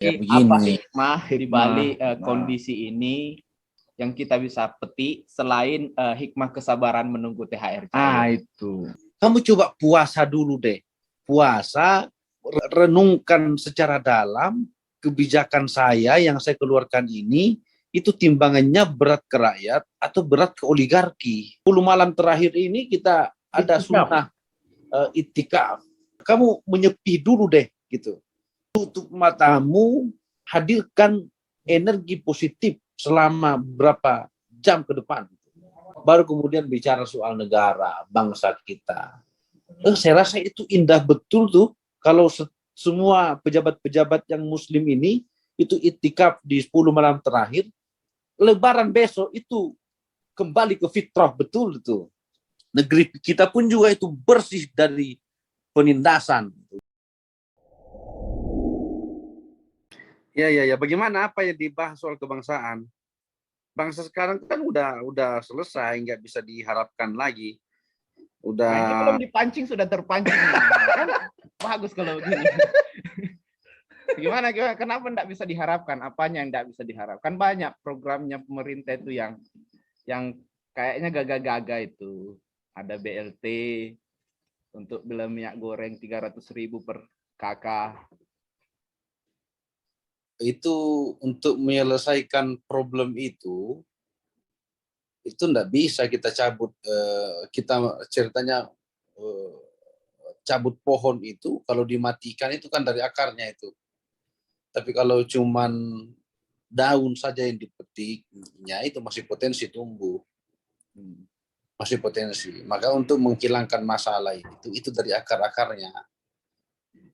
Ya Apa begini. hikmah di balik kondisi ini yang kita bisa petik selain hikmah kesabaran menunggu THR cair? Itu. Kamu coba puasa dulu deh. Puasa, renungkan secara dalam kebijakan saya yang saya keluarkan ini, itu timbangannya berat ke rakyat atau berat ke oligarki. 10 malam terakhir ini kita ada sunnah itikaf. Kamu menyepi dulu deh gitu. Tutup matamu, hadirkan energi positif selama berapa jam ke depan. Baru kemudian bicara soal negara, bangsa kita. Saya rasa itu indah betul tuh kalau semua pejabat-pejabat yang muslim ini itu itikaf di 10 malam terakhir, lebaran besok itu kembali ke fitrah betul itu. Negeri kita pun juga itu bersih dari penindasan. Ya. Bagaimana apa yang dibahas soal kebangsaan? Bangsa sekarang kan udah selesai, nggak bisa diharapkan lagi. Ini belum dipancing sudah terpancing. Kan bagus kalau begini. Gimana? Kenapa enggak bisa diharapkan? Apanya yang enggak bisa diharapkan? Banyak programnya pemerintah itu yang kayaknya gagah-gagah itu. Ada BLT untuk beli minyak goreng 300.000 per kakak. Itu untuk menyelesaikan problem itu enggak bisa kita cabut, kita ceritanya cabut pohon itu kalau dimatikan itu kan dari akarnya itu. Tapi kalau cuman daun saja yang dipetiknya itu masih potensi tumbuh. Masih potensi. Maka untuk menghilangkan masalah itu dari akar-akarnya.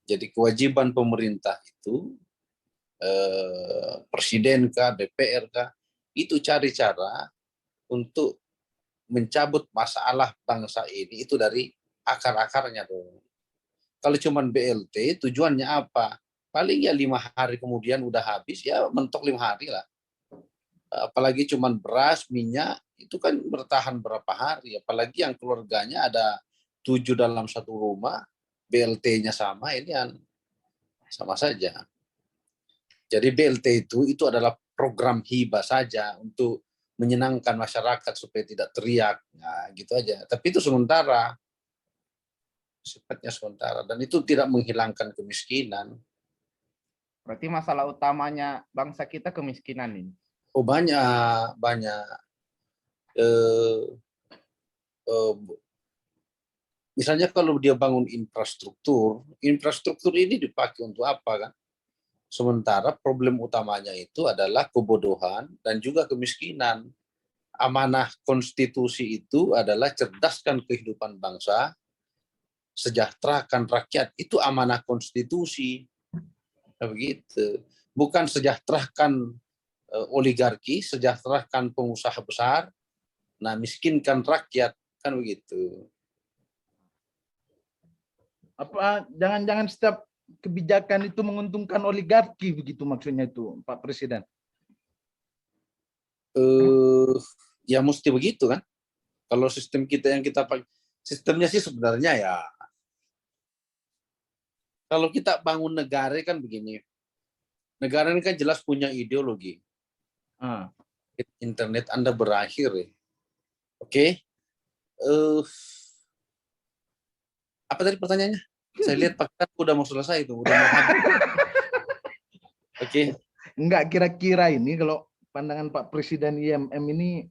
Jadi kewajiban pemerintah itu presiden kah, DPR kah, itu cari cara untuk mencabut masalah bangsa ini itu dari akar-akarnya dong. Kalau cuma BLT tujuannya apa? Paling ya 5 hari kemudian udah habis, ya mentok 5 hari lah. Apalagi cuma beras, minyak, itu kan bertahan berapa hari. Apalagi yang keluarganya ada 7 dalam satu rumah, BLT-nya sama, ini yang sama saja. Jadi BLT itu adalah program hibah saja untuk menyenangkan masyarakat supaya tidak teriak. Nah, gitu aja. Tapi itu sementara. Sifatnya sementara. Dan itu tidak menghilangkan kemiskinan. Berarti masalah utamanya bangsa kita kemiskinan ini. Oh banyak. Misalnya kalau dia bangun infrastruktur ini dipakai untuk apa kan? Sementara problem utamanya itu adalah kebodohan dan juga kemiskinan. Amanah konstitusi itu adalah cerdaskan kehidupan bangsa, sejahterakan rakyat. Itu amanah konstitusi. Nah, begitu. Bukan sejahterakan oligarki, sejahterakan pengusaha besar, nah miskinkan rakyat, kan begitu. Apa jangan-jangan setiap kebijakan itu menguntungkan oligarki begitu maksudnya itu, Pak Presiden? Ya mesti begitu kan. Kalau sistem kita yang kita pakai, sistemnya sih sebenarnya ya, kalau kita bangun negara kan begini, negara ini kan jelas punya ideologi. Internet Anda berakhir ya. Oke. Apa tadi pertanyaannya? Saya lihat Pak udah mau selesai itu, udah mau habis. Oke. Enggak, kira-kira ini kalau pandangan Pak Presiden IMM ini,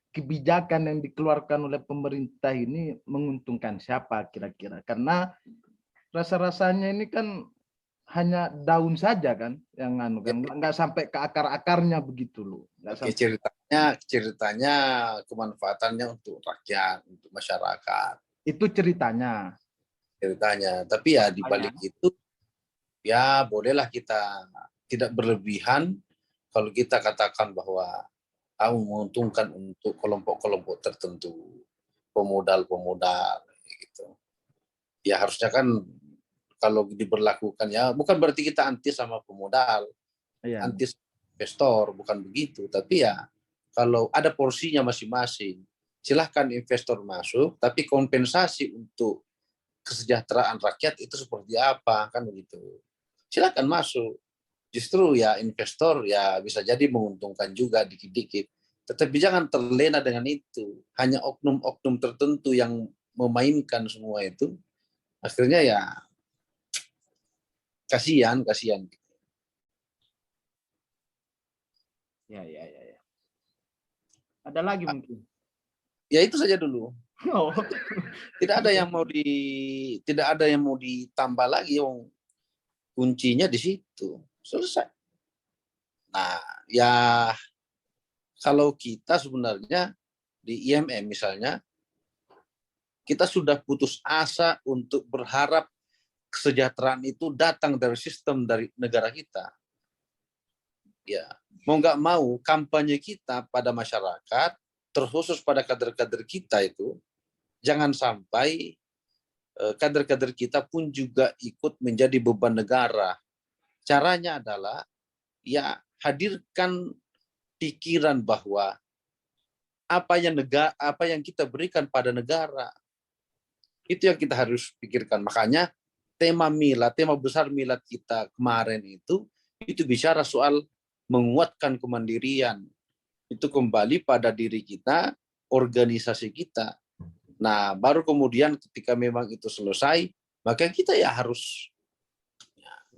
kebijakan yang dikeluarkan oleh pemerintah ini menguntungkan siapa kira-kira? Karena rasa-rasanya ini kan hanya daun saja kan yang nggak sampai ke akar-akarnya begitu loh. Oke, ceritanya kemanfaatannya untuk rakyat, untuk masyarakat. Itu ceritanya. Tapi ya di balik itu ya bolehlah kita tidak berlebihan kalau kita katakan bahwa menguntungkan untuk kelompok-kelompok tertentu, pemodal gitu. Ya harusnya kan kalau diberlakukan ya bukan berarti kita anti sama pemodal, anti investor, bukan begitu. Tapi ya kalau ada porsinya masing-masing, silahkan investor masuk, tapi kompensasi untuk kesejahteraan rakyat itu seperti apa, kan begitu. Silakan masuk. justru ya investor ya bisa jadi menguntungkan juga dikit-dikit. Tetapi jangan terlena dengan itu. Hanya oknum-oknum tertentu yang memainkan semua itu. Akhirnya ya kasihan. Ya. Ada lagi mungkin. Ya itu saja dulu. Oh. Tidak ada yang mau ditambah lagi. Kuncinya di situ. Selesai. Nah, ya kalau kita sebenarnya di IMM misalnya, kita sudah putus asa untuk berharap kesejahteraan itu datang dari sistem dari negara kita. Ya, mau nggak mau kampanye kita pada masyarakat, terkhusus pada kader-kader kita itu, jangan sampai kader-kader kita pun juga ikut menjadi beban negara. Caranya adalah ya hadirkan pikiran bahwa apa yang kita berikan pada negara itu yang kita harus pikirkan. Makanya tema besar milad kita kemarin itu bicara soal menguatkan kemandirian. Itu kembali pada diri kita, organisasi kita. Nah, baru kemudian ketika memang itu selesai, maka kita ya harus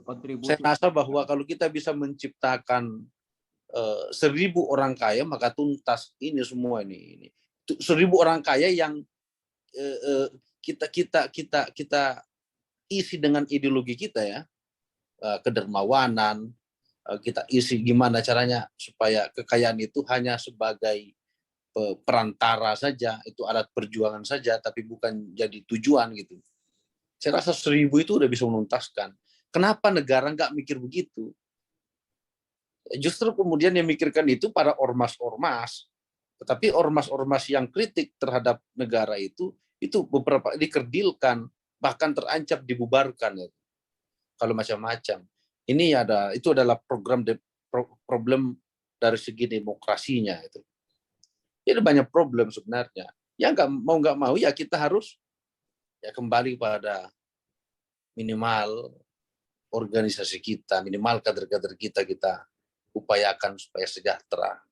Kontribusi. saya rasa bahwa kalau kita bisa menciptakan 1.000 orang kaya, maka tuntas ini semua ini. 1.000 orang kaya yang kita isi dengan ideologi kita ya, kedermawanan, kita isi gimana caranya supaya kekayaan itu hanya sebagai perantara saja, itu alat perjuangan saja, tapi bukan jadi tujuan gitu. Saya rasa 1.000 itu udah bisa menuntaskan. Kenapa negara nggak mikir begitu? Justru kemudian yang mikirkan itu para ormas-ormas. Tetapi ormas-ormas yang kritik terhadap negara itu beberapa dikerdilkan, bahkan terancam dibubarkan. Ya. Kalau macam-macam. Itu adalah problem dari segi demokrasinya. Itu. Jadi banyak problem sebenarnya. Ya nggak mau ya kita harus ya kembali pada minimal organisasi kita, minimal kader-kader kita upayakan supaya sejahtera.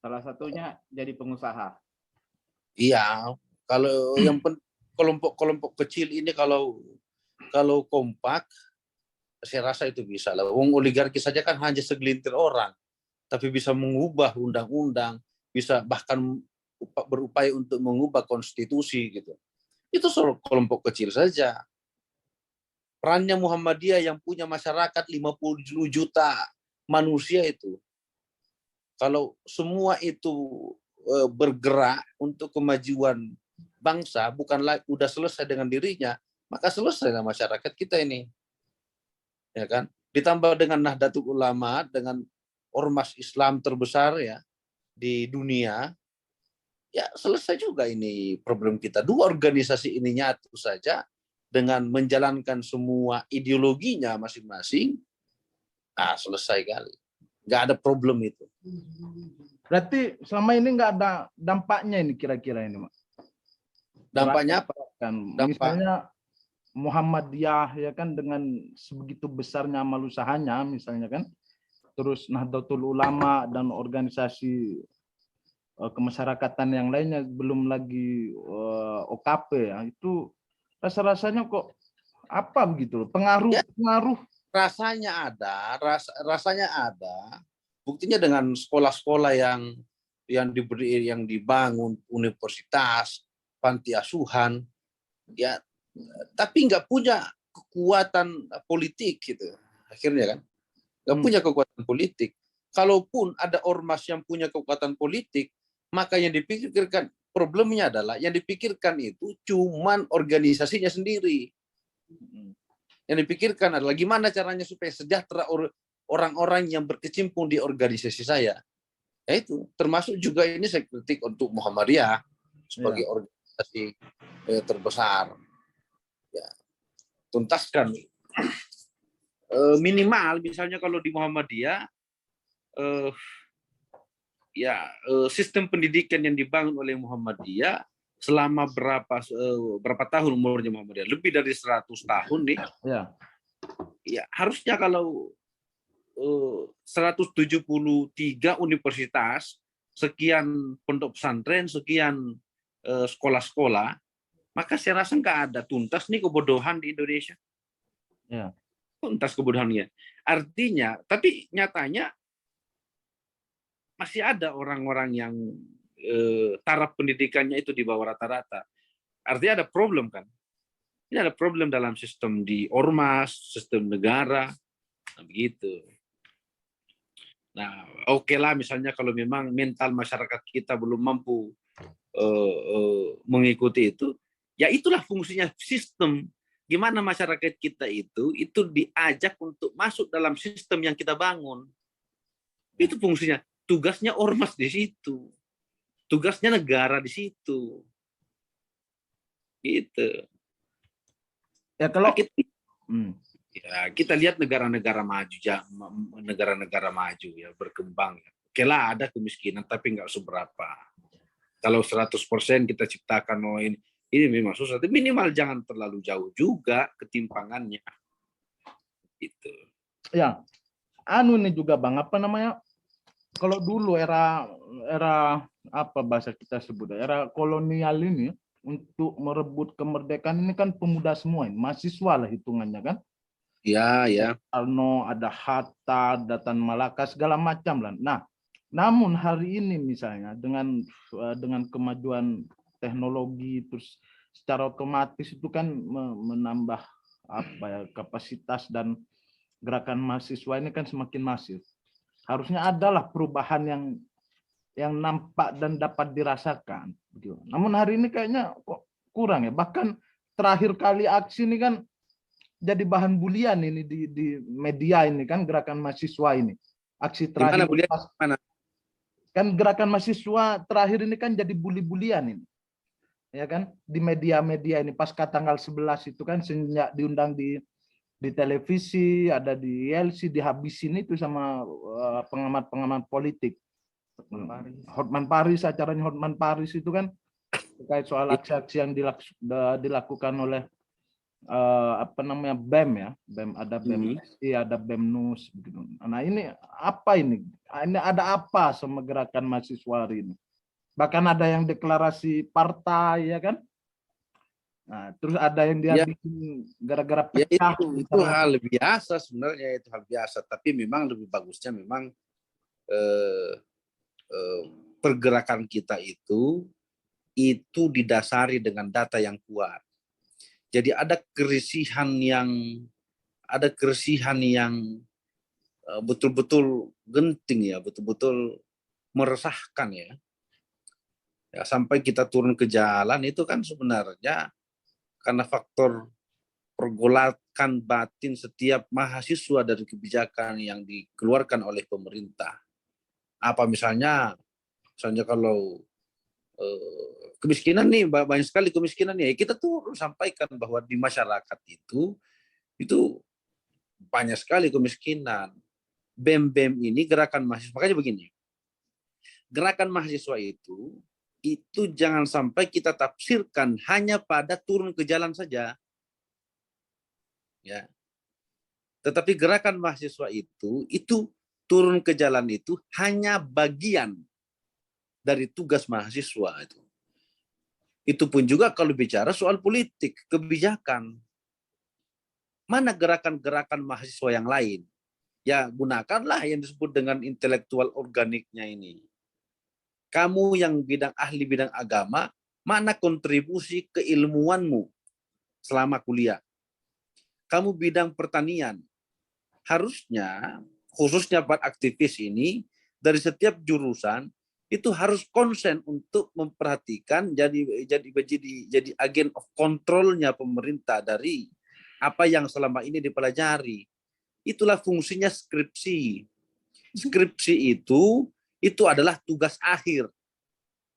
Salah satunya jadi pengusaha. Iya, kalau yang kelompok-kelompok kecil ini kalau kompak, saya rasa itu bisa lah. Wong oligarki saja kan hanya segelintir orang, tapi bisa mengubah undang-undang, bisa bahkan berupaya untuk mengubah konstitusi gitu. Itu soal kelompok kecil saja. Perannya Muhammadiyah yang punya masyarakat 50 juta manusia itu. Kalau semua itu bergerak untuk kemajuan bangsa, bukanlah udah selesai dengan dirinya, maka selesai dengan masyarakat kita ini. Ya kan? Ditambah dengan Nahdlatul Ulama, dengan ormas Islam terbesar ya di dunia, ya selesai juga ini problem kita. Dua organisasi ini nyatu saja dengan menjalankan semua ideologinya masing-masing, selesai kali. Nggak ada problem itu. Berarti selama ini nggak ada dampaknya ini kira-kira ini, Mak? Dampaknya apa? Misalnya Muhammadiyah ya kan dengan sebegitu besarnya amal usahanya misalnya kan, terus Nahdlatul Ulama dan organisasi kemasyarakatan yang lainnya, belum lagi OKP ya, itu rasa-rasanya kok apa begitu loh, pengaruh. Rasanya ada. Buktinya dengan sekolah-sekolah yang dibangun, universitas, panti asuhan, ya, tapi nggak punya kekuatan politik gitu. Akhirnya kan, nggak punya kekuatan politik. Kalaupun ada ormas yang punya kekuatan politik, maka yang dipikirkan problemnya adalah yang dipikirkan itu cuman organisasinya sendiri. Yang dipikirkan adalah gimana caranya supaya sejahtera orang-orang yang berkecimpung di organisasi saya. Ya itu, termasuk juga ini saya kritik untuk Muhammadiyah sebagai organisasi terbesar. Ya, tuntaskan. Minimal misalnya kalau di Muhammadiyah, sistem pendidikan yang dibangun oleh Muhammadiyah selama berapa tahun umurnya Muhammadiyah, lebih dari 100 tahun nih. Ya harusnya kalau 173 universitas, sekian pondok pesantren, sekian sekolah-sekolah, maka saya rasa nggak ada tuntas nih kebodohan di Indonesia. Ya. Tuntas kebodohannya. Artinya, tapi nyatanya masih ada orang-orang yang taraf pendidikannya itu di bawah rata-rata. Artinya ada problem kan? Ini ada problem dalam sistem di ormas, sistem negara, begitu. Nah, oke lah misalnya kalau memang mental masyarakat kita belum mampu mengikuti itu, ya itulah fungsinya sistem. Gimana masyarakat kita itu diajak untuk masuk dalam sistem yang kita bangun. Itu fungsinya. Tugasnya ormas di situ. Tugasnya negara di situ. Gitu. Ya kalau kita lihat negara-negara maju ya berkembang. Oke lah ada kemiskinan tapi nggak seberapa. Kalau 100% kita ciptakan ini memang susah. Tapi minimal jangan terlalu jauh juga ketimpangannya. Gitu. Ya, ini juga Bang, apa namanya? Kalau dulu era apa bahasa kita sebut, era kolonial ini untuk merebut kemerdekaan ini kan pemuda semua, mahasiswa lah hitungannya kan. Ya, ya. Arno, ada Hatta, ada Tan Malaka, segala macam lah. Nah, namun hari ini misalnya dengan kemajuan teknologi terus secara otomatis itu kan menambah apa ya kapasitas dan gerakan mahasiswa ini kan semakin masif. Harusnya adalah perubahan yang nampak dan dapat dirasakan. Namun hari ini kayaknya kok kurang ya. Bahkan terakhir kali aksi ini kan jadi bahan bulian ini di media ini kan gerakan mahasiswa ini. Aksi terakhir Mana? Kan gerakan mahasiswa terakhir ini kan jadi bully-bulian ini. Ya kan di media-media ini pasca tanggal 11 itu kan sejak diundang di televisi, ada di LC, dihabisin itu sama pengamat-pengamat politik. Hotman Paris, acaranya Hotman Paris itu kan terkait soal aksi-aksi yang dilakukan oleh apa namanya BEM ya, BEM ada BEM SI, ada BEM NUS begitu. Nah ini apa ini? Ini ada apa sama gerakan mahasiswa hari ini? Bahkan ada yang deklarasi partai ya kan? Nah, terus ada yang dia bikin gara-gara pecah. Ya, itu hal biasa sebenarnya, itu hal biasa. Tapi memang lebih bagusnya memang pergerakan kita itu didasari dengan data yang kuat. Jadi ada kerisihan yang betul-betul genting ya, betul-betul meresahkan ya. Ya sampai kita turun ke jalan itu kan sebenarnya karena faktor pergolakan batin setiap mahasiswa dari kebijakan yang dikeluarkan oleh pemerintah. Apa misalnya kalau kemiskinan nih, banyak sekali kemiskinan ya, kita tuh sampaikan bahwa di masyarakat itu banyak sekali kemiskinan. BEM ini gerakan mahasiswa, makanya begini, gerakan mahasiswa itu jangan sampai kita tafsirkan hanya pada turun ke jalan saja. Ya. Tetapi gerakan mahasiswa itu turun ke jalan itu hanya bagian dari tugas mahasiswa itu. Itu pun juga kalau bicara soal politik, kebijakan. Mana gerakan-gerakan mahasiswa yang lain? Ya gunakanlah yang disebut dengan intelektual organiknya ini. Kamu yang ahli bidang agama, mana kontribusi keilmuanmu selama kuliah? Kamu bidang pertanian, harusnya khususnya buat aktivis ini dari setiap jurusan itu harus konsen untuk memperhatikan jadi agen of control-nya pemerintah dari apa yang selama ini dipelajari. Itulah fungsinya skripsi. Skripsi itu adalah tugas akhir.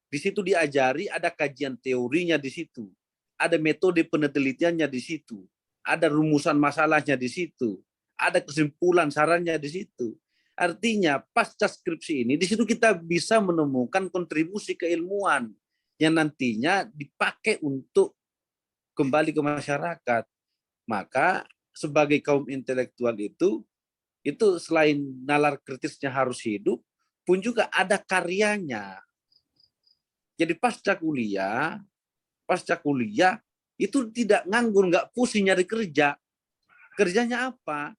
Di situ diajari, ada kajian teorinya di situ, ada metode penelitiannya di situ, ada rumusan masalahnya di situ, ada kesimpulan sarannya di situ. Artinya pasca skripsi ini, di situ kita bisa menemukan kontribusi keilmuan yang nantinya dipakai untuk kembali ke masyarakat. Maka sebagai kaum intelektual itu itu selain nalar kritisnya harus hidup, pun juga ada karyanya. Jadi pasca kuliah itu tidak nganggur, nggak pusing nyari kerja. Kerjanya apa?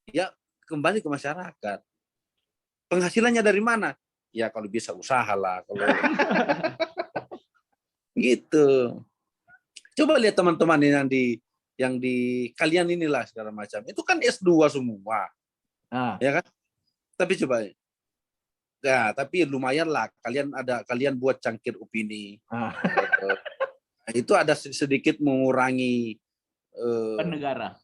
Ya kembali ke masyarakat. Penghasilannya dari mana? Ya kalau bisa usaha lah. Kalau gitu. Coba lihat teman-teman yang di kalian inilah segala macam. Itu kan S2 semua, Ah, ya kan? Tapi coba ya, tapi lumayan lah kalian buat cangkir opini. ah. Itu ada sedikit mengurangi Negara.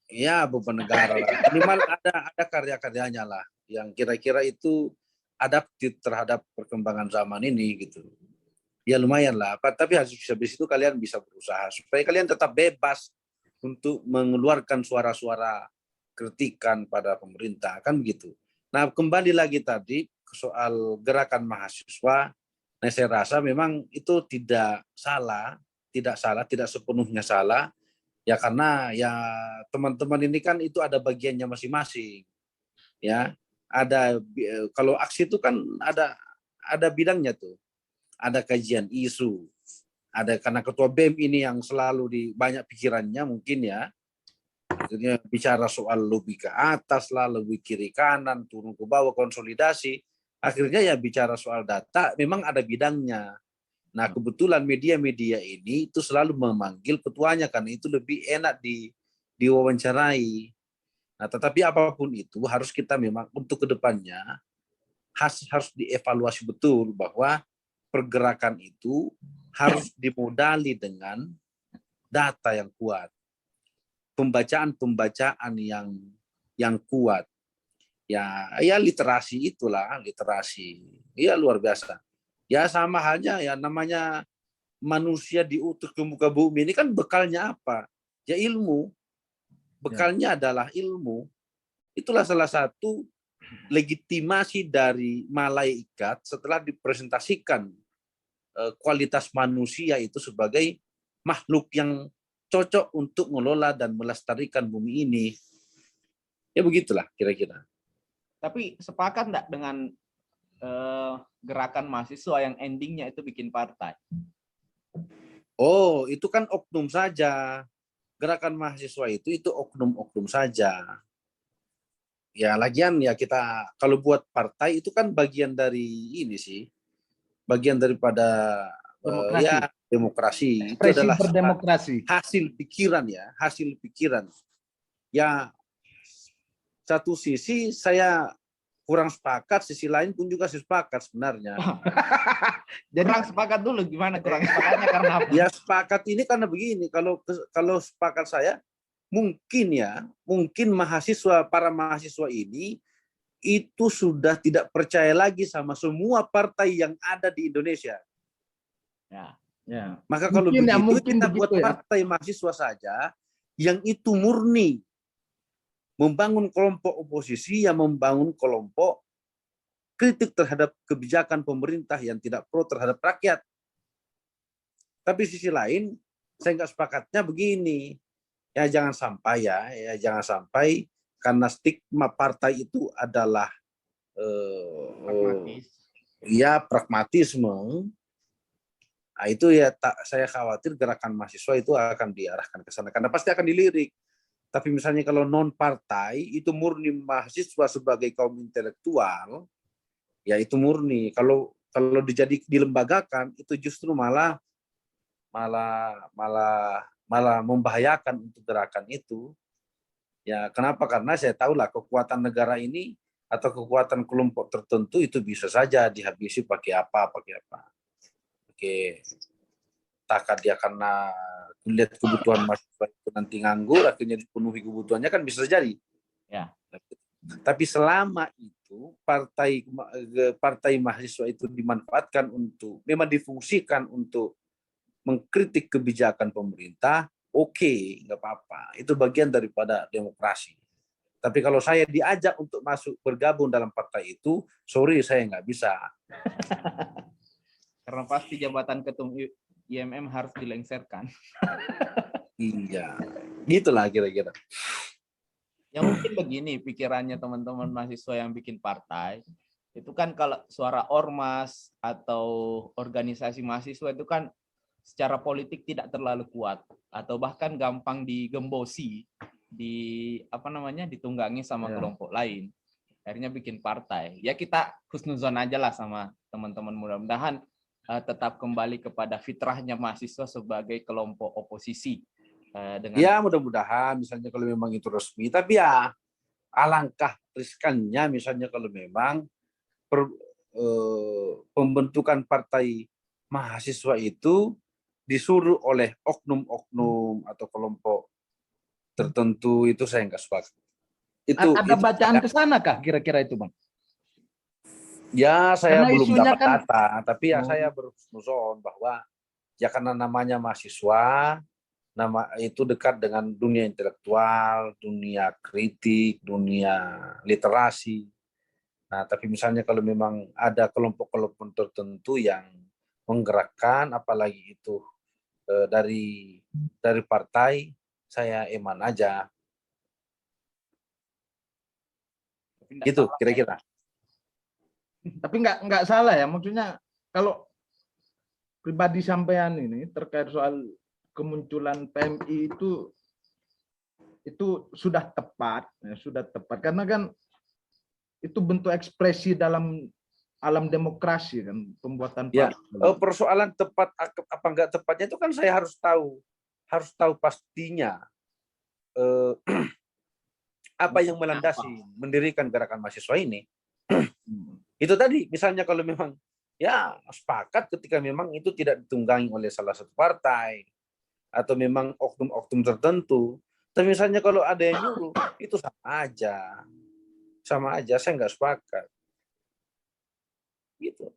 ya beban negara lah. Minimal ada karya-karyanya lah yang kira-kira itu adaptif terhadap perkembangan zaman ini gitu. Ya lumayan lah. Tapi habis itu kalian bisa berusaha supaya kalian tetap bebas untuk mengeluarkan suara-suara kritikan pada pemerintah, kan begitu. Nah, kembali lagi tadi ke soal gerakan mahasiswa. Nah, saya rasa memang itu tidak salah, tidak sepenuhnya salah. Ya karena ya teman-teman ini kan itu ada bagiannya masing-masing. Ya, kalau aksi itu kan ada bidangnya tuh. Ada kajian isu. Ada karena ketua BEM ini yang selalu di banyak pikirannya mungkin ya. Akhirnya bicara soal lobby ke atas lah, lobby kiri kanan, turun ke bawah, konsolidasi. Akhirnya ya bicara soal data, memang ada bidangnya. Nah kebetulan media-media ini itu selalu memanggil ketuanya karena itu lebih enak diwawancarai. Nah tetapi apapun itu harus kita memang untuk kedepannya harus dievaluasi betul bahwa pergerakan itu harus dimodali dengan data yang kuat, pembacaan yang kuat. Ya literasi itulah, literasi. Ya luar biasa. Ya sama halnya ya namanya manusia diutus ke muka bumi ini kan bekalnya apa? Ya ilmu. Bekalnya adalah ilmu. Itulah salah satu legitimasi dari malaikat setelah dipresentasikan kualitas manusia itu sebagai makhluk yang cocok untuk mengelola dan melestarikan bumi ini. Ya begitulah kira-kira. Tapi sepakat nggak dengan gerakan mahasiswa yang endingnya itu bikin partai? Oh, itu kan oknum saja. Gerakan mahasiswa itu oknum-oknum saja. Ya lagian ya kita kalau buat partai itu kan bagian dari ini sih. Bagian daripada Demokrasi. ya demokrasi. Itu Ekspresi adalah berdemokrasi. hasil pikiran ya, hasil pikiran. Ya satu sisi saya kurang sepakat, sisi lain pun juga sepakat sebenarnya. Jadi kurang sepakat dulu gimana kurang sepakatnya karena apa? Ya sepakat ini karena begini, kalau sepakat saya mungkin para mahasiswa ini itu sudah tidak percaya lagi sama semua partai yang ada di Indonesia. Ya. Maka kalau begitu kita buat partai mahasiswa saja yang itu murni membangun kelompok oposisi, yang membangun kelompok kritik terhadap kebijakan pemerintah yang tidak pro terhadap rakyat. Tapi sisi lain, saya nggak sepakatnya begini, ya jangan sampai karena stigma partai itu adalah pragmatisme. Nah, itu ya saya khawatir gerakan mahasiswa itu akan diarahkan ke sana karena pasti akan dilirik. Tapi misalnya kalau non partai itu murni mahasiswa sebagai kaum intelektual, ya itu murni. Kalau dilembagakan itu justru malah membahayakan untuk gerakan itu. Ya kenapa? Karena saya tahu lah kekuatan negara ini atau kekuatan kelompok tertentu itu bisa saja dihabisi pakai apa. Oke. Takkan dia karena lihat kebutuhan mahasiswa itu nanti nganggur, akhirnya dipenuhi kebutuhannya kan bisa jadi. Ya. Tapi selama itu partai mahasiswa itu dimanfaatkan memang difungsikan untuk mengkritik kebijakan pemerintah, oke, nggak apa-apa. Itu bagian daripada demokrasi. Tapi kalau saya diajak untuk bergabung dalam partai itu, sorry saya nggak bisa. Karena pasti jabatan ketum IMM harus dilengserkan. Iya, gitulah kira-kira. Ya mungkin begini pikirannya teman-teman mahasiswa yang bikin partai, itu kan kalau suara ormas atau organisasi mahasiswa itu kan secara politik tidak terlalu kuat atau bahkan gampang digembosi, ditunggangi sama kelompok lain. Akhirnya bikin partai. Ya kita husnuzon aja lah sama teman-teman, mudah-mudahan tetap kembali kepada fitrahnya mahasiswa sebagai kelompok oposisi. Ya mudah-mudahan misalnya kalau memang itu resmi, tapi ya alangkah riskannya misalnya kalau memang pembentukan partai mahasiswa itu disuruh oleh oknum-oknum atau kelompok tertentu, itu saya nggak sepakat. Ada bacaan ke sana kah kira-kira itu, Bang? Ya saya Karena belum isunya dapat data, tapi ya saya berhusnuzon bahwa ya karena namanya mahasiswa, nama itu dekat dengan dunia intelektual, dunia kritik, dunia literasi. Nah, tapi misalnya kalau memang ada kelompok-kelompok tertentu yang menggerakkan, apalagi itu dari partai, saya eman aja. Gitu kira-kira. Tapi nggak salah ya, maksudnya kalau pribadi sampean ini terkait soal kemunculan PMI itu sudah tepat, ya, sudah tepat karena kan itu bentuk ekspresi dalam alam demokrasi kan, pembuatan Ya, partai. persoalan tepat apa enggak tepatnya itu kan saya harus tahu pastinya apa yang melandasi mendirikan gerakan mahasiswa ini. Itu tadi, misalnya kalau memang ya sepakat ketika memang itu tidak ditunggangi oleh salah satu partai atau memang oknum-oknum tertentu. Tapi misalnya kalau ada yang nyuruh, itu sama aja, saya nggak sepakat. Gitu.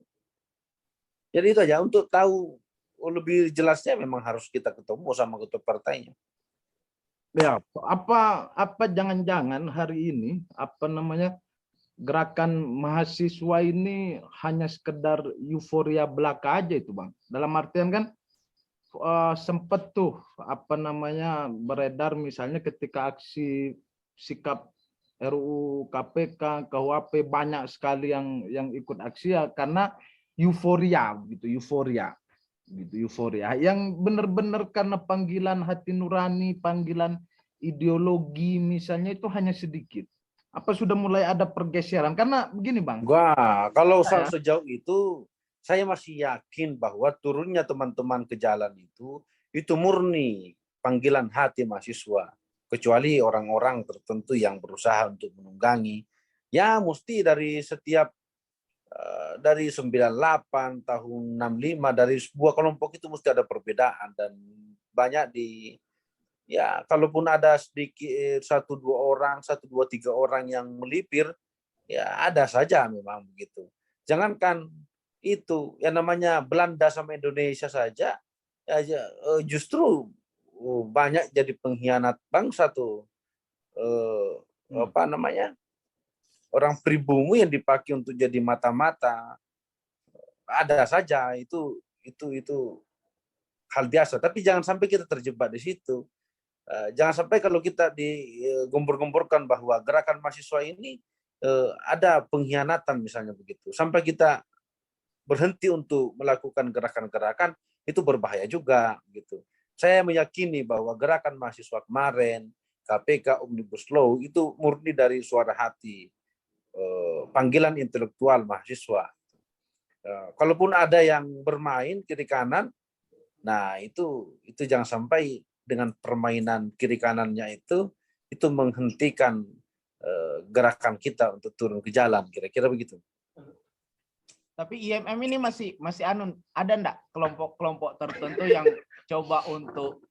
Jadi itu aja, untuk tahu lebih jelasnya memang harus kita ketemu sama ketua partainya. Ya, apa jangan-jangan hari ini gerakan mahasiswa ini hanya sekedar euforia belaka aja itu, Bang. Dalam artian kan sempat tuh beredar misalnya ketika aksi sikap RUU KPK, KUHP banyak sekali yang ikut aksi ya karena euforia yang benar-benar karena panggilan hati nurani, panggilan ideologi misalnya itu hanya sedikit. Apa sudah mulai ada pergeseran? Karena begini, Bang. Wah, kalau sejauh itu saya masih yakin bahwa turunnya teman-teman ke jalan itu murni panggilan hati mahasiswa. Kecuali orang-orang tertentu yang berusaha untuk menunggangi. Ya mesti dari setiap dari 98 tahun 65 dari sebuah kelompok itu mesti ada perbedaan, dan banyak ya kalaupun ada sedikit 1, 2, 3 orang yang melipir, ya ada saja memang begitu. Jangankan itu, yang namanya Belanda sama Indonesia saja ya, justru banyak jadi pengkhianat bangsa tuh. Orang pribumi yang dipakai untuk jadi mata-mata, ada saja, itu hal biasa. Tapi jangan sampai kita terjebak di situ. Jangan sampai kalau kita digembor-gemborkan bahwa gerakan mahasiswa ini ada pengkhianatan misalnya begitu, sampai kita berhenti untuk melakukan gerakan-gerakan, itu berbahaya juga gitu. Saya meyakini bahwa gerakan mahasiswa kemarin, KPK, Omnibus Law, itu murni dari suara hati, panggilan intelektual mahasiswa. Kalaupun ada yang bermain kiri kanan, nah itu jangan sampai dengan permainan kiri kanannya itu menghentikan gerakan kita untuk turun ke jalan, kira-kira begitu. Tapi IMM ini masih ada enggak kelompok-kelompok tertentu yang coba untuk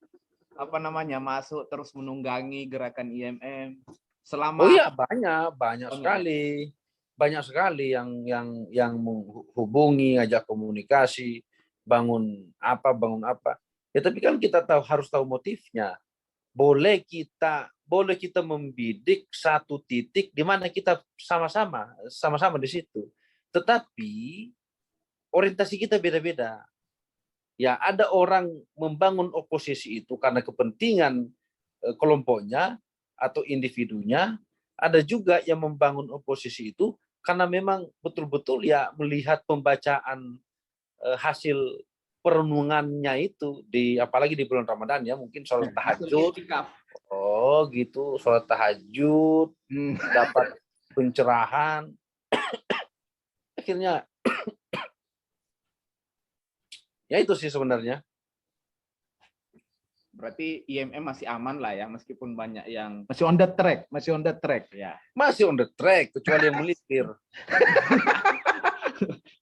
masuk terus menunggangi gerakan IMM selama? Oh iya, banyak sekali yang menghubungi, ajak komunikasi, bangun apa. Ya tapi kan kita harus tahu motifnya. Boleh kita membidik satu titik di mana kita sama-sama di situ. Tetapi orientasi kita beda-beda. Ya, ada orang membangun oposisi itu karena kepentingan kelompoknya, atau individunya, ada juga yang membangun oposisi itu karena memang betul-betul ya melihat pembacaan hasil perenungannya itu di apalagi di bulan Ramadan ya, mungkin sholat tahajud. Oh gitu, sholat tahajud, dapat pencerahan. Akhirnya ya itu sih sebenarnya. Berarti IMM masih aman lah ya, meskipun banyak yang Masih on the track, masih on the track. ya. Masih on the track, kecuali yang melipir.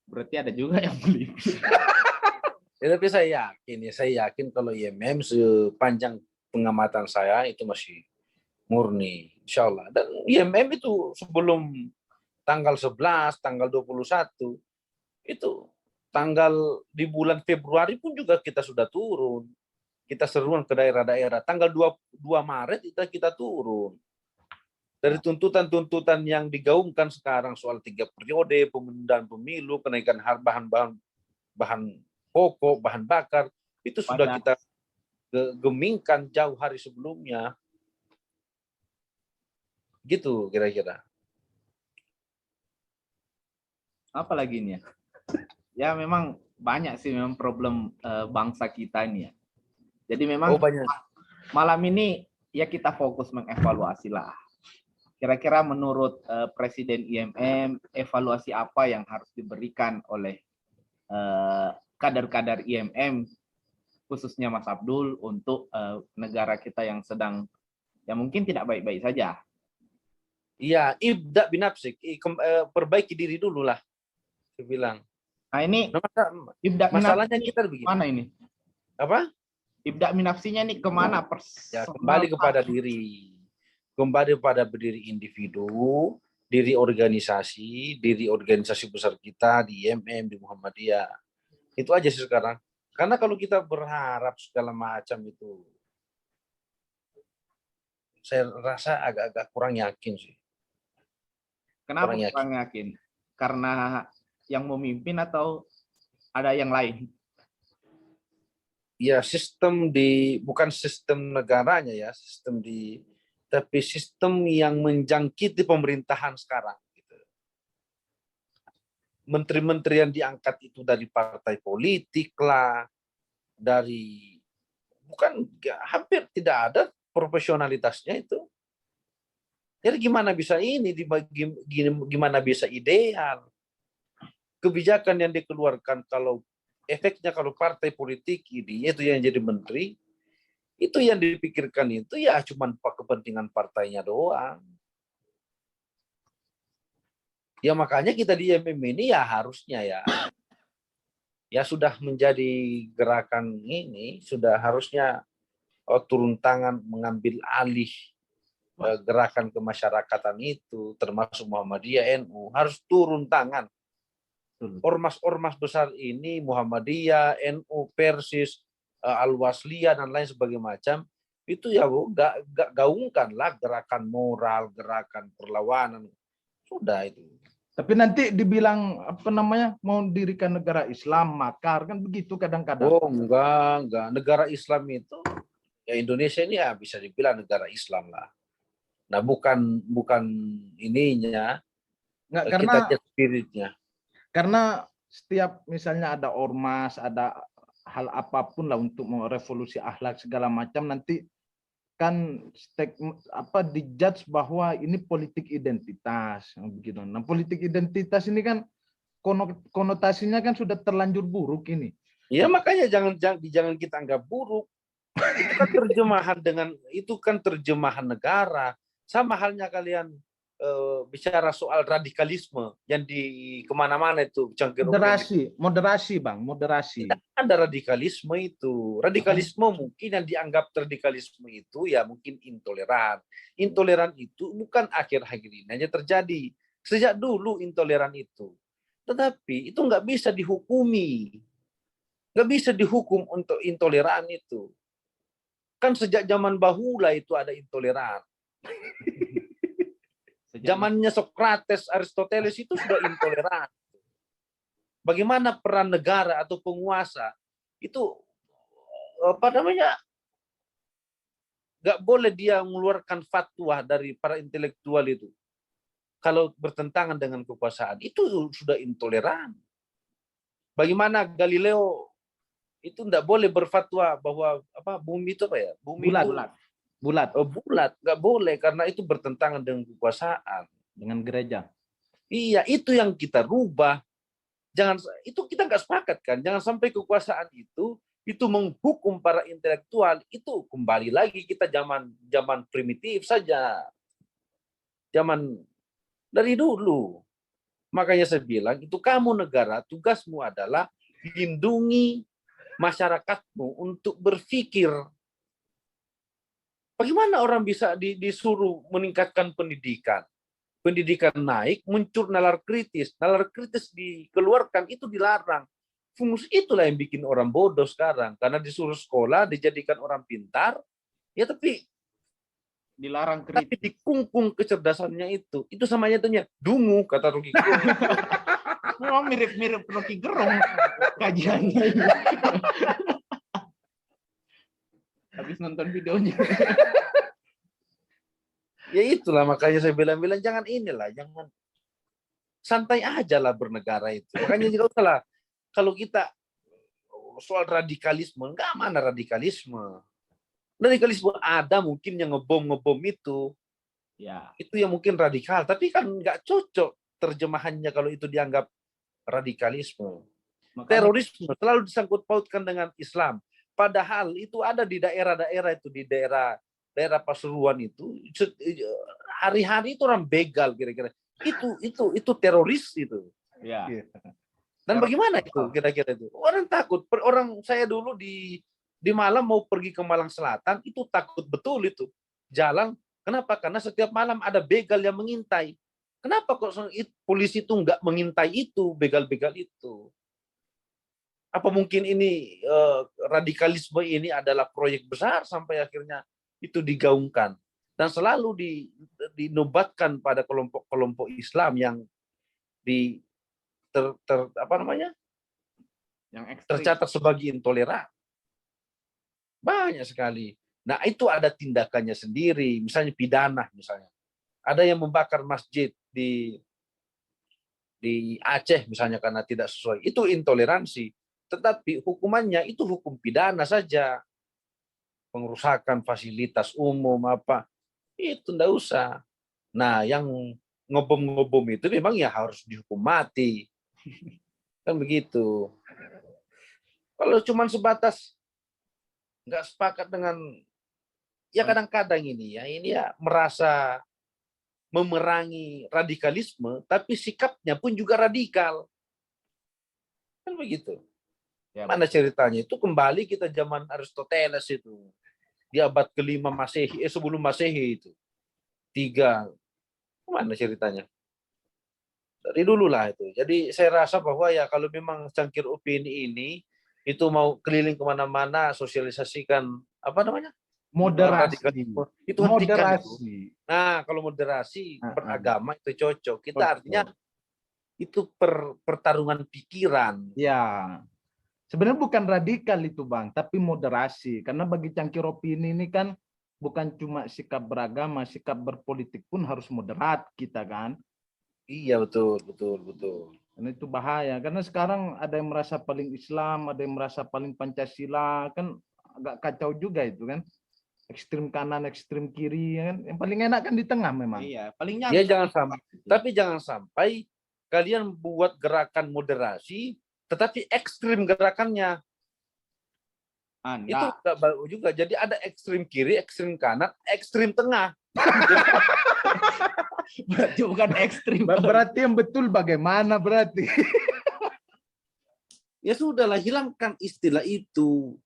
Berarti ada juga yang beli. Ya, tapi saya yakin kalau IMM sepanjang pengamatan saya itu masih murni, insya Allah. Dan IMM itu sebelum tanggal 11, tanggal 21, itu tanggal di bulan Februari pun juga kita sudah turun. Kita seruan ke daerah-daerah. Tanggal 22 Maret kita turun. Dari tuntutan-tuntutan yang digaungkan sekarang soal 3 periode, penundaan pemilu, kenaikan bahan pokok, bahan bakar, itu sudah kita gemingkan jauh hari sebelumnya. Gitu kira-kira. Apa lagi nih ya? Ya memang banyak sih memang problem bangsa kita ini ya. Jadi memang banyak. malam ini ya kita fokus mengevaluasi lah. Kira-kira menurut Presiden IMM, evaluasi apa yang harus diberikan oleh kader-kader IMM, khususnya Mas Abdul, untuk negara kita yang sedang, ya mungkin tidak baik-baik saja. Iya, ibda binafsik, perbaiki diri dulu lah, saya bilang. Nah ini ibda masalahnya kita begini. Mana ini? Apa? Ibda minafsinya nih kemana? Ya, kembali kepada diri. Kembali pada diri individu, diri organisasi besar kita di IMM, di Muhammadiyah. Itu aja sih sekarang. Karena kalau kita berharap segala macam itu, saya rasa agak-agak kurang yakin sih. Kenapa kurang yakin? Karena yang memimpin atau ada yang lain? Ya bukan sistem negaranya ya, tapi sistem yang menjangkiti pemerintahan sekarang. Gitu. Menteri-menteri yang diangkat itu dari partai politik lah, hampir tidak ada profesionalitasnya itu. Jadi gimana bisa gimana bisa ideal? Kebijakan yang dikeluarkan kalau efeknya kalau partai politik ini itu yang jadi menteri, itu yang dipikirkan itu ya cuma kepentingan partainya doang. Ya makanya kita di IMM ini ya harusnya ya sudah menjadi gerakan ini, sudah harusnya turun tangan mengambil alih gerakan kemasyarakatan itu, termasuk Muhammadiyah, NU, harus turun tangan. Ormas-ormas besar ini, Muhammadiyah, NU, Persis, Al-Wasliyah, dan lain sebagainya macam, itu ya gaungkanlah gerakan moral, gerakan perlawanan. Sudah itu. Tapi nanti dibilang mau dirikan negara Islam, makar kan begitu kadang-kadang. Oh enggak. Negara Islam itu ya Indonesia ini ya bisa dibilang negara Islam lah. Nah bukan ininya, Enggak, kita lihat spiritnya. Karena setiap misalnya ada ormas, ada hal apapun lah untuk merevolusi akhlak segala macam, nanti kan dijudge bahwa ini politik identitas begitu. Nah, politik identitas ini kan konotasinya kan sudah terlanjur buruk ini. Ya makanya jangan kita anggap buruk. Itu kan terjemahan negara. Sama halnya kalian bicara soal radikalisme yang di kemana-mana itu moderasi Bang, moderasi. Tidak ada radikalisme itu. Radikalisme mungkin yang dianggap radikalisme itu ya mungkin intoleran. Intoleran itu bukan akhir-akhir ini hanya terjadi. Sejak dulu intoleran itu. Tetapi itu nggak bisa dihukumi. Nggak bisa dihukum untuk intoleran itu. Kan sejak zaman bahula itu ada intoleran. Zamannya Socrates, Aristoteles itu sudah intoleran. Bagaimana peran negara atau penguasa itu nggak boleh dia mengeluarkan fatwa dari para intelektual itu. Kalau bertentangan dengan kekuasaan, itu sudah intoleran. Bagaimana Galileo itu tidak boleh berfatwa bahwa bumi itu apa ya? Bumi Bulat. itu Bulat bulat, nggak boleh karena itu bertentangan dengan kekuasaan. dengan gereja. Iya, itu yang kita rubah. Itu kita nggak sepakat kan? Jangan sampai kekuasaan itu menghukum para intelektual. Itu kembali lagi kita zaman primitif saja. Zaman dari dulu. Makanya saya bilang, itu kamu negara, tugasmu adalah lindungi masyarakatmu untuk berpikir. Bagaimana orang bisa disuruh meningkatkan pendidikan? Pendidikan naik, muncul nalar kritis. Nalar kritis dikeluarkan, itu dilarang. Fungsi itulah yang bikin orang bodoh sekarang. Karena disuruh sekolah, dijadikan orang pintar, ya tapi Dilarang tapi kritis. dikungkung kecerdasannya itu. Itu samanya tuh dungu, kata Rocky Gerung. Memang mirip-mirip Rocky Gerung kajiannya. Habis nonton videonya. Ya itulah makanya saya bilang jangan santai aja lah bernegara itu. Makanya juga salah kalau kita soal radikalisme, enggak mana radikalisme. Radikalisme ada mungkin yang ngebom itu. Ya. Itu yang mungkin radikal, tapi kan nggak cocok terjemahannya kalau itu dianggap radikalisme. Makanya, Terorisme selalu disangkut pautkan dengan Islam. Padahal itu ada di daerah-daerah itu, di daerah Pasuruan itu hari-hari itu orang begal kira-kira. Itu teroris itu. ya. Dan bagaimana itu kira-kira itu? Orang takut. Orang saya dulu di Malang mau pergi ke Malang Selatan itu takut betul itu. Jalan, kenapa? Karena setiap malam ada begal yang mengintai. Kenapa kok polisi itu nggak mengintai itu, begal-begal itu? Apa mungkin ini radikalisme ini adalah proyek besar sampai akhirnya itu digaungkan dan selalu dinobatkan pada kelompok-kelompok Islam yang Yang ekstrim. tercatat sebagai intoleran. Banyak sekali. Nah, itu ada tindakannya sendiri, misalnya pidana misalnya. Ada yang membakar masjid di Aceh misalnya karena tidak sesuai. Itu intoleransi. Tetapi hukumannya itu hukum pidana saja. Pengerusakan fasilitas umum itu enggak usah. Nah, yang ngebom itu memang ya harus dihukum mati. Kan begitu. Kalau cuma sebatas nggak sepakat dengan ya kadang-kadang ini ya merasa memerangi radikalisme, tapi sikapnya pun juga radikal. Kan begitu. Ya, mana ceritanya? Itu kembali kita zaman Aristoteles itu. Di abad ke-5 Masehi, sebelum Masehi itu. 3. Mana ceritanya? Dari dulu lah itu. Jadi saya rasa bahwa ya kalau memang cangkir opini ini itu mau keliling kemana-mana sosialisasikan Moderasi. itu hentikan itu. Moderasi. Nah kalau moderasi beragama itu cocok. Kita Cocok. artinya itu pertarungan pikiran. Ya. Sebenarnya bukan radikal itu Bang, tapi moderasi. Karena bagi cangkir opini ini kan bukan cuma sikap beragama, sikap berpolitik pun harus moderat kita kan. Iya betul. Karena itu bahaya. Karena sekarang ada yang merasa paling Islam, ada yang merasa paling Pancasila, kan agak kacau juga itu kan. Ekstrim kanan, ekstrim kiri, kan. Yang paling enak kan di tengah memang. Iya, paling Ya nyantai. tapi jangan sampai kalian buat gerakan moderasi, tetapi ekstrim gerakannya. Itu nggak bagus juga. Jadi ada ekstrim kiri, ekstrim kanan, ekstrim tengah. Berarti bukan ekstrim. Berarti yang betul bagaimana berarti? Ya sudahlah, hilangkan istilah itu.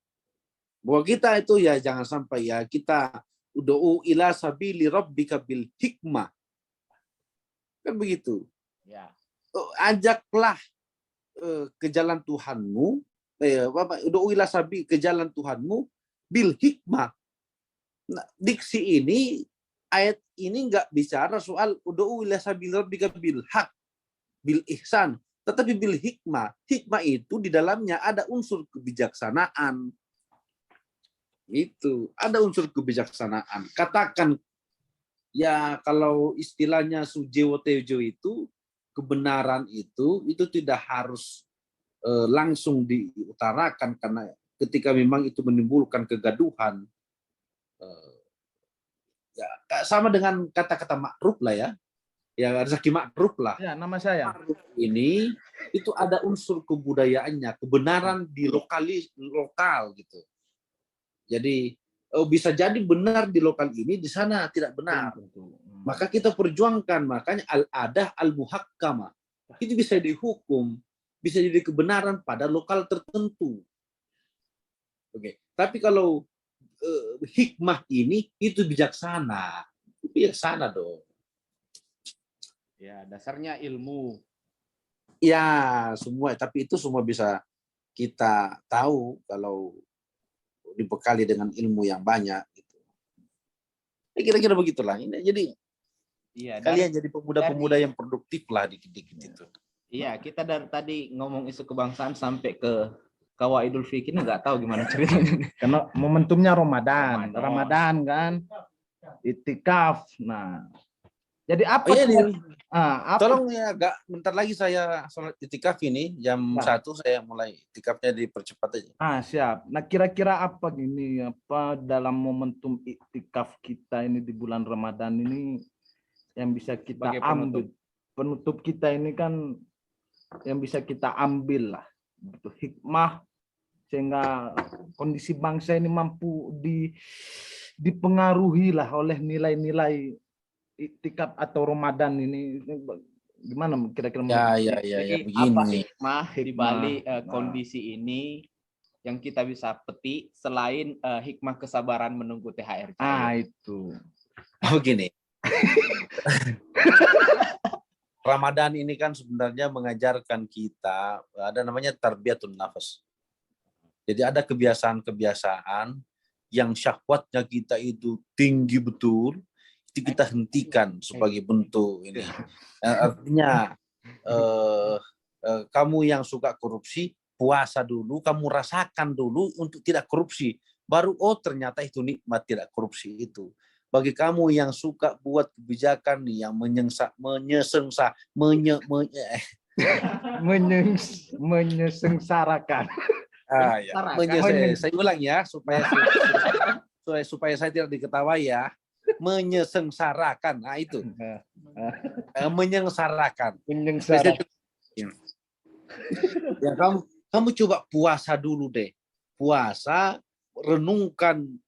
Bahwa kita itu ya jangan sampai ya kita ud'u ila sabili rabbika bil hikmah. Kan begitu. Ya. Ajaklah ke jalan Tuhanmu, ud'u ila sabi ke jalan Tuhanmu bil hikmah. Nah, diksi ini, ayat ini nggak bicara soal ud'u ila sabili rabbika bil haq, bil ihsan, tetapi bil hikmah. Hikmah itu di dalamnya ada unsur kebijaksanaan. Itu ada unsur kebijaksanaan. Katakan ya kalau istilahnya Sujewo Tejo itu kebenaran itu tidak harus langsung diutarakan karena ketika memang itu menimbulkan kegaduhan ya sama dengan kata-kata makruf lah ya rezeki makruf lah. Ya, nama saya. Makruf ini itu ada unsur kebudayaannya, kebenaran di lokal gitu. Jadi bisa jadi benar di lokal ini, di sana tidak benar. Maka kita perjuangkan, makanya al-adah al-muhakkamah. Itu bisa dihukum, bisa jadi kebenaran pada lokal tertentu. Oke. Tapi kalau hikmah ini itu bijaksana. Bijaksana dong. Ya, dasarnya ilmu. Ya, semua, tapi itu semua bisa kita tahu kalau dibekali dengan ilmu yang banyak gitu. Ya, kira-kira begitulah. Ini jadi Iya, kalian jadi pemuda-pemuda yang produktif lah dikit-dikit itu. Iya, kita dari tadi ngomong isu kebangsaan sampai ke Kawaidul Fikih, nggak tahu gimana ceritanya. Karena momentumnya Ramadan Ramadan. kan, itikaf. Nah, jadi apa? Oh, iya, nih. Apa? Tolong ya, agak bentar lagi saya sholat itikaf ini jam 1 saya mulai itikafnya dipercepat aja. Siap. Nah, kira-kira apa gini, apa dalam momentum itikaf kita ini di bulan Ramadan ini yang bisa kita ambil? Penutup kita ini kan yang bisa kita ambil lah, hikmah sehingga kondisi bangsa ini mampu dipengaruhi lah oleh nilai-nilai itikaf atau Ramadan ini. Gimana kira-kira? Ya, Jadi begini. apa hikmah di balik kondisi ini yang kita bisa petik selain hikmah kesabaran menunggu THR cair? Itu. Begini. Ramadan ini kan sebenarnya mengajarkan kita ada namanya tarbiyatun nafas. Jadi ada kebiasaan-kebiasaan yang syahwatnya kita itu tinggi betul, itu kita hentikan sebagai bentuk ini. Artinya kamu yang suka korupsi, puasa dulu, kamu rasakan dulu untuk tidak korupsi. Baru ternyata itu nikmat tidak korupsi itu. Bagi kamu yang suka buat kebijakan nih yang menyengsarakan. Saya ulang ya supaya saya tidak diketahui ya. Menyengsarakan. Nah itu. Menyengsarakan. Ya, kamu coba puasa dulu deh. Puasa, renungkan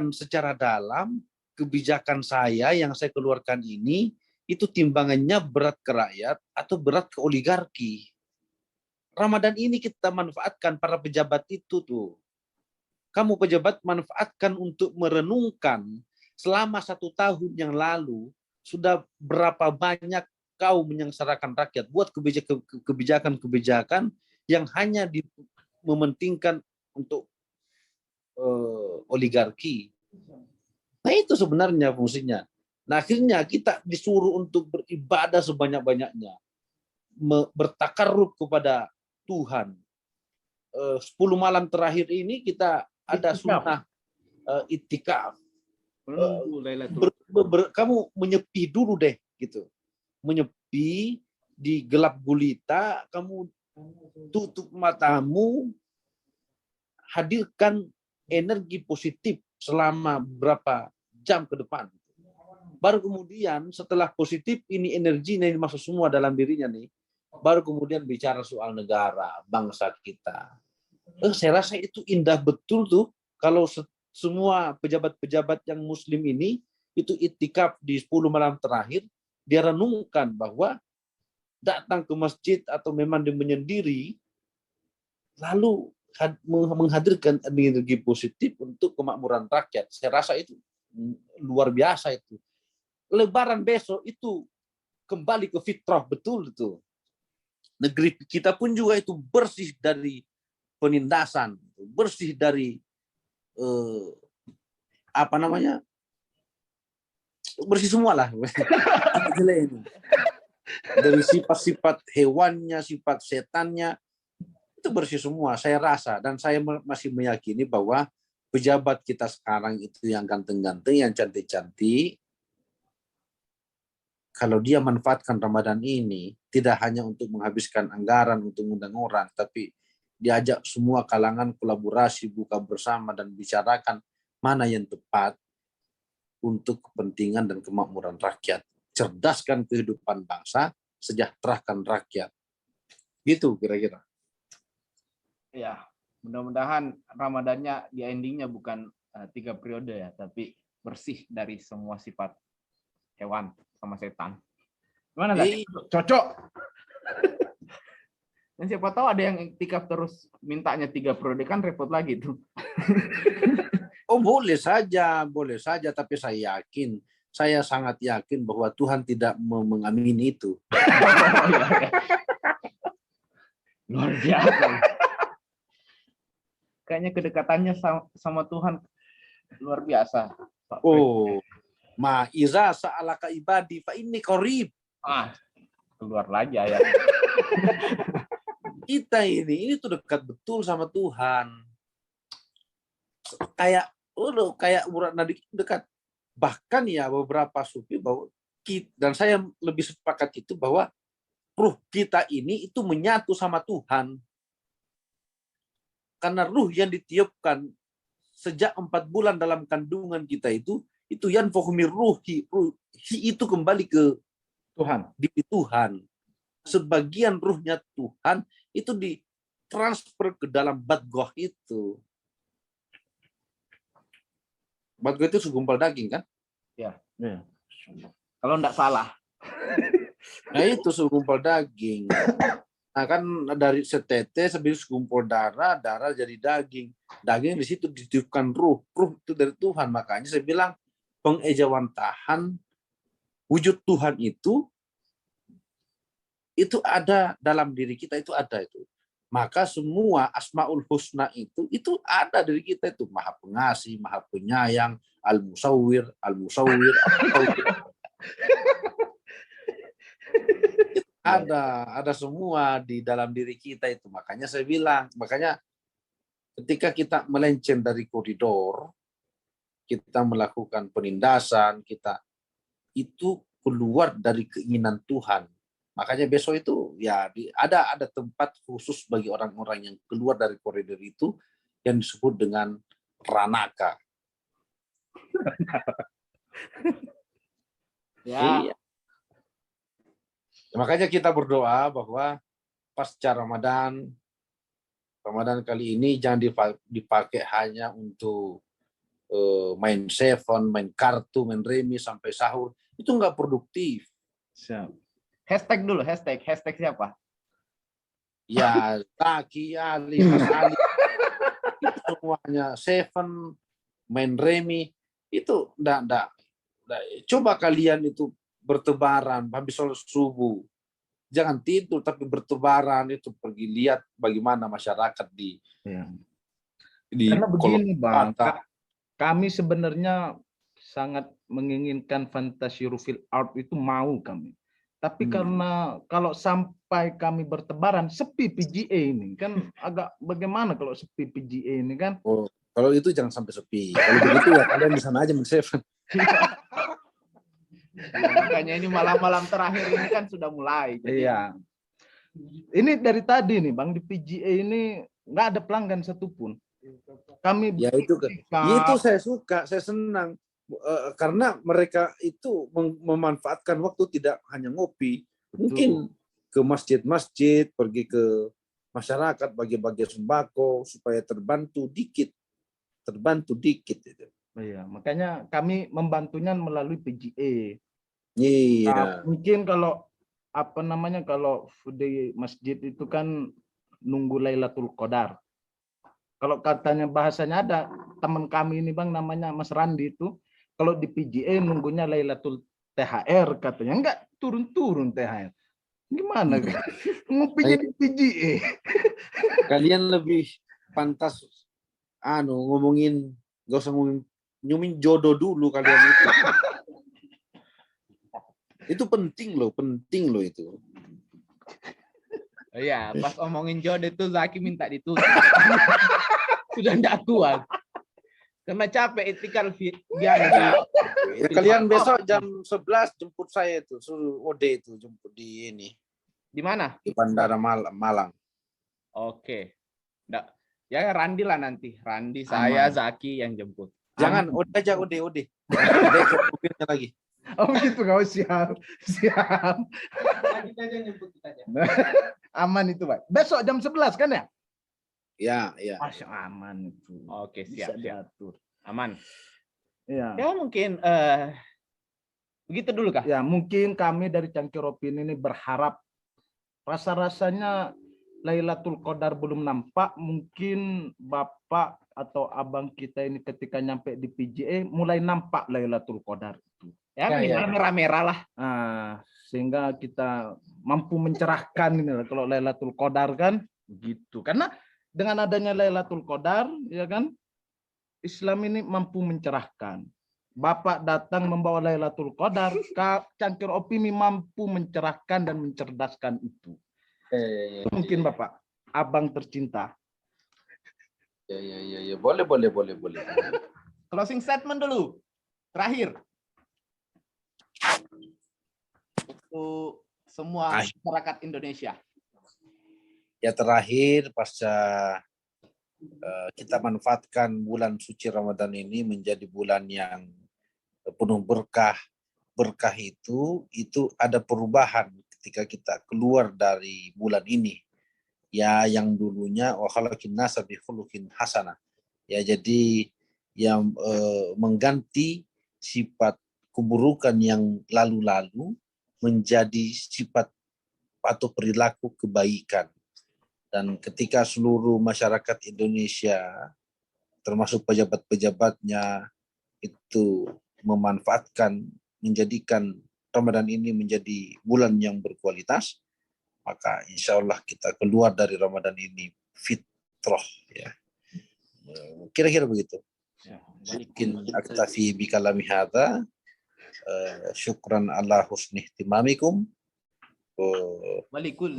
secara dalam kebijakan saya yang saya keluarkan ini itu timbangannya berat ke rakyat atau berat ke oligarki. Ramadan ini kita manfaatkan para pejabat itu tuh. Kamu pejabat manfaatkan untuk merenungkan selama 1 tahun yang lalu sudah berapa banyak kau menyengsarakan rakyat buat kebijakan-kebijakan yang hanya mementingkan untuk oligarki. Nah itu sebenarnya fungsinya. Nah akhirnya kita disuruh untuk beribadah sebanyak-banyaknya, bertakarrub kepada Tuhan. 10 malam terakhir ini kita ada sunnah itikaf. Kamu menyepi dulu deh gitu. Menyepi di gelap gulita, kamu tutup matamu, hadirkan energi positif selama berapa jam ke depan. Baru kemudian setelah positif ini energi ini masuk semua dalam dirinya nih, baru kemudian bicara soal negara, bangsa kita. Saya rasa itu indah betul tuh kalau semua pejabat-pejabat yang muslim ini itu itikaf di 10 malam terakhir, dia renungkan bahwa datang ke masjid atau memang dia menyendiri, lalu menghadirkan energi positif untuk kemakmuran rakyat. Saya rasa itu luar biasa itu. Lebaran besok itu kembali ke fitrah betul itu. Negeri kita pun juga itu bersih dari penindasan, bersih dari bersih semua lah. Dari sifat-sifat hewannya, sifat setannya, itu bersih semua saya rasa, dan saya masih meyakini bahwa pejabat kita sekarang itu yang ganteng-ganteng, yang cantik-cantik, kalau dia manfaatkan Ramadan ini tidak hanya untuk menghabiskan anggaran untuk mengundang orang, tapi diajak semua kalangan kolaborasi, buka bersama dan bicarakan mana yang tepat untuk kepentingan dan kemakmuran rakyat. Cerdaskan kehidupan bangsa, sejahterakan rakyat. Gitu kira-kira. Ya, mudah-mudahan Ramadannya di endingnya bukan 3 periode ya, tapi bersih dari semua sifat hewan sama setan. Gimana nggak? Cocok. Dan siapa tahu ada yang iktikaf terus mintanya 3 periode, kan repot lagi tuh. Oh boleh saja, tapi saya sangat yakin bahwa Tuhan tidak mengamini itu. Luar biasa. Kayaknya kedekatannya sama Tuhan luar biasa. Pak Oh, ma iza sa'alaka ibadi fa inni qarib. Keluar lagi ayat. Kita ini tuh dekat betul sama Tuhan. Kayak urat nadi dekat. Bahkan ya beberapa sufi bahwa dan saya lebih sepakat itu bahwa ruh kita ini itu menyatu sama Tuhan. Karena ruh yang ditiupkan sejak 4 bulan dalam kandungan kita itu yang fohmi ruhi itu kembali ke Tuhan. Diri Tuhan. Sebagian ruhnya Tuhan itu ditransfer ke dalam badgoh itu. Badgoh itu segumpal daging kan? Ya. Kalau enggak salah. Nah itu segumpal daging. Nah kan dari setete sebelum segumpal darah jadi daging. Daging di situ ditiupkan ruh itu dari Tuhan. Makanya saya bilang pengejawantahan wujud Tuhan itu ada dalam diri kita, itu ada itu. Maka semua Asmaul Husna itu ada dari kita itu. Maha Pengasih, Maha Penyayang, Al-Musawwir. Ada semua di dalam diri kita itu. Makanya saya bilang, ketika kita melenceng dari koridor, kita melakukan penindasan, kita itu keluar dari keinginan Tuhan. Makanya besok itu ya ada tempat khusus bagi orang-orang yang keluar dari koridor itu yang disebut dengan ranaka. Ya. Iya. Makanya kita berdoa bahwa pasca Ramadan kali ini jangan dipakai hanya untuk main seven, main kartu, main remi sampai sahur. Itu nggak produktif. Siap. Hashtag dulu, hashtag siapa? Ya, Taki, Ali, Mas Ali, itu semuanya seven, main remi, itu enggak. Coba kalian itu bertebaran habis sholat subuh. Jangan tidur tapi bertebaran itu pergi lihat bagaimana masyarakat di Karena begini Bang, kota. kami sebenarnya sangat menginginkan fantasi Rufil Art itu mau kami. Tapi karena kalau sampai kami bertebaran sepi PGA ini kan agak bagaimana kalau sepi PGA ini kan? Oh, kalau itu jangan sampai sepi. Kalau begitu ya kalian di sana aja men-seven. Makanya ini malam-malam terakhir ini kan sudah mulai. Jadi... Iya. Ini dari tadi nih Bang, di PGA ini nggak ada pelanggan satupun. Kami ya itu saya suka, saya senang karena mereka itu memanfaatkan waktu tidak hanya ngopi, mungkin ke masjid-masjid, pergi ke masyarakat bagi-bagi sembako supaya terbantu dikit itu. Iya, makanya kami membantunya melalui PGA. Iya. Nah, mungkin kalau kalau di masjid itu kan nunggu Lailatul Qadar. Kalau katanya bahasanya ada teman kami ini Bang namanya Mas Randi itu, kalau di PGA nunggunya Lailatul THR katanya, enggak turun-turun THR. Gimana? Ngopinya di PGA. Kalian lebih pantas ngomongin, gak usah ngomongin jodoh dulu kalian itu. Itu penting loh itu. Iya, pas omongin jodoh itu Zaki minta ditutup. Sudah enggak kuat. Karena capek etikal biar Ya, kalian besok jam 11 jemput saya itu, suruh Ode itu jemput di ini, di mana? di Bandara Malang. Oke. Nggak. Ya Randi lah nanti. Randi, saya, Zaki yang jemput. Jangan Ode aja, Ode. Ode ke mobilnya lagi. Oh gitu, kau siap. Siap. Kita aja jemput kita aja. Aman itu, Pak. Besok jam 11 kan ya? Ya. Masya aman itu. Oke, Bisa siap. diatur. Aman. Iya. Ya mungkin begitu dulu kah? Ya, mungkin kami dari Cangkir Opini ini berharap rasa-rasanya Lailatul Qadar belum nampak, mungkin Bapak atau Abang kita ini ketika nyampe di PGA mulai nampak Lailatul Qadar itu. Ya, minimal merah-merah lah. Nah, sehingga kita mampu mencerahkan ini lah, kalau Lailatul Qadar kan gitu. Karena dengan adanya Lailatul Qadar, ya kan, Islam ini mampu mencerahkan. Bapak datang membawa Lailatul Qadar, Cangkir Opini mampu mencerahkan dan mencerdaskan itu. Mungkin Bapak, Abang tercinta. Ya. Boleh. Closing statement dulu. Terakhir. Untuk semua masyarakat Indonesia. Ya, terakhir pasca kita manfaatkan bulan suci Ramadan ini menjadi bulan yang penuh berkah. Berkah itu ada perubahan ketika kita keluar dari bulan ini. Ya, yang dulunya wa khalaqin nasa bi khuluqin hasanah. Ya, jadi yang mengganti sifat keburukan yang lalu-lalu menjadi sifat atau perilaku kebaikan. Dan ketika seluruh masyarakat Indonesia termasuk pejabat-pejabatnya itu memanfaatkan, menjadikan Ramadan ini menjadi bulan yang berkualitas, maka insya Allah kita keluar dari Ramadan ini fitrah. Ya. Kira-kira begitu. Mungkin aktafi bikalami hadza. Syukran ala husni ihtimamikum. Walikul.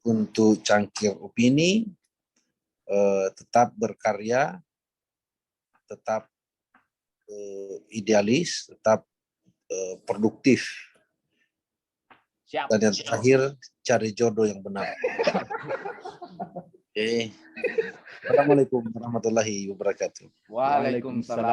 Untuk Cangkir Opini, tetap berkarya, tetap idealis, tetap produktif. Siap. Dan yang terakhir, cari jodoh yang benar. Oke. Assalamualaikum warahmatullahi wabarakatuh. Waalaikumsalam.